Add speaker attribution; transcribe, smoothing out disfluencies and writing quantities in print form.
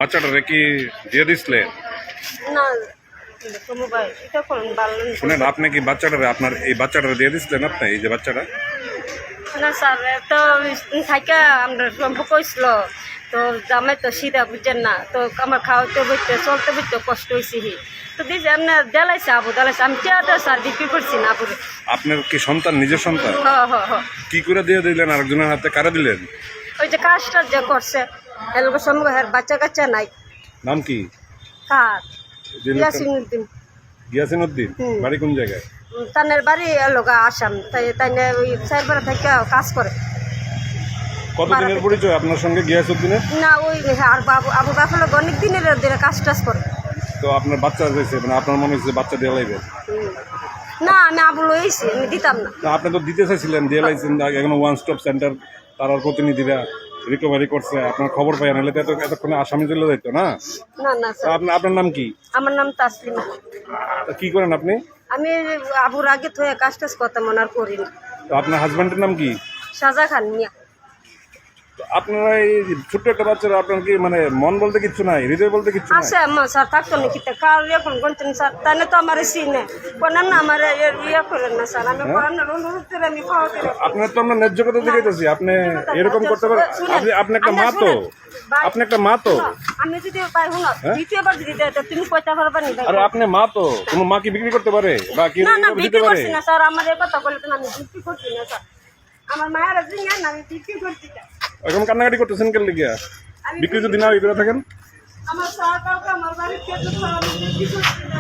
Speaker 1: বাচ্চাটারে কি দিয়ে দিছিলে?
Speaker 2: না দেখো মোবাইল এটা কোন বাল্য
Speaker 1: শুনেন, আপনি কি বাচ্চাটারে আপনার এই বাচ্চাটারে দিয়ে দিছিলেন? আপনি এই যে বাচ্চাটা
Speaker 2: না স্যার তো থাকা আমরা সম্পর্ক হয়েছিল তো জামাই তো সিধা বুঝছেন না তো আমার খাওয়াতে বইতে চলতে বইতে কষ্ট হয়েছে তো দিয়েছে আপনার জ্বালাইছে আবু জ্বালাইছে আমি চেয়ারটা স্যার বিক্রি করছি না আবুরে।
Speaker 1: আপনার কি সন্তান, নিজের সন্তান?
Speaker 2: হ
Speaker 1: কি করে দিয়ে দিলেন আরেকজনের হাতে? কারা দিলেন?
Speaker 2: ওই যে কাজটা যে করছে এলাকা সম্পর্ক বাচ্চা কাচ্চা নাই।
Speaker 1: নাম কি?
Speaker 2: কার
Speaker 1: যে লোকটা-
Speaker 2: ইয়াসিন উদ্দিন।
Speaker 1: গিয়াসিন উদ্দিন। বাড়ি কোন জায়গায়?
Speaker 2: তানের বাড়ি এলাকা আসাম তাই তাই ওই সাইবার থেকে কাজ করে।
Speaker 1: কতদিনের পরিচয় আপনার সঙ্গে গিয়াসউদ্দিনের?
Speaker 2: না ওই আর বাবু আবু বাফলে অনেক দিনের দিনে কাজ টাজ করে।
Speaker 1: তো আপনার বাচ্চা হয়েছে, মানে আপনার মনে হচ্ছে বাচ্চা দিয়ে লাইবেন?
Speaker 2: না আমি আবু লইছি আমি দিতাম না।
Speaker 1: আপনি তো দিতে চাইছিলেন, দিয়ে লাইছেন। এখন ওয়ান স্টপ সেন্টার তার প্রতিনিধিরা রিকভারি করছে, আপনার খবর পাই না, তো এতক্ষণে আসামি চলে যাইতো না?
Speaker 2: না না
Speaker 1: তো
Speaker 2: স্যার
Speaker 1: আপনার নাম কি?
Speaker 2: আমার নাম তাসলিমা।
Speaker 1: তো কি করেন আপনি?
Speaker 2: আমি আবুর আগে তো কাজ টাজ করতাম আর করি না।
Speaker 1: তো আপনার হাজব্যান্ডের নাম কি?
Speaker 2: সাজা খান মিয়া।
Speaker 1: তো আপনারা এই ছোট্ট একটা বাচ্চারা, আপনার কি মানে মন বলতে কিচ্ছু নাই, হৃদয় বলতে কিচ্ছু নাই?
Speaker 2: আছে আমার স্যার থাকতো না কিতা কার এখন কোনদিন স্যার তাহলে তো আমার সিনে কোনান না আমার ইয়ে করেন না স্যার আমি পড়ানোর অনুরোধ করে আমি খাওয়াতে
Speaker 1: আপনার তো আমরা ন্যায্য কথা জিজ্ঞাসি, আপনি এরকম করতে পারেন? আপনি একটা মা তো, আপনি একটা মা তো।
Speaker 2: আমি যদি পাই হুন দ্বিতীয়বার যদি দেয় তো তুমি পয়সা করবা নি
Speaker 1: আর আপনি মা তো, কোনো মা কি বিক্রি করতে পারে বা কি
Speaker 2: না না
Speaker 1: দিতে
Speaker 2: বিক্রি
Speaker 1: পারে?
Speaker 2: করছি না স্যার আমার এই কথা বলে তো আমি বিক্রি করছি না স্যার আমার মায়ের জিনিস না আমি বিক্রি করছি না।
Speaker 1: এখন কান্নাকাটি করতেছেন কেন লিগিয়া? বিক্রি যদি না করে থাকেন?
Speaker 2: আমার স্যার কাউকে আমার বাড়ির খেতে আমি বিক্রি করছি না।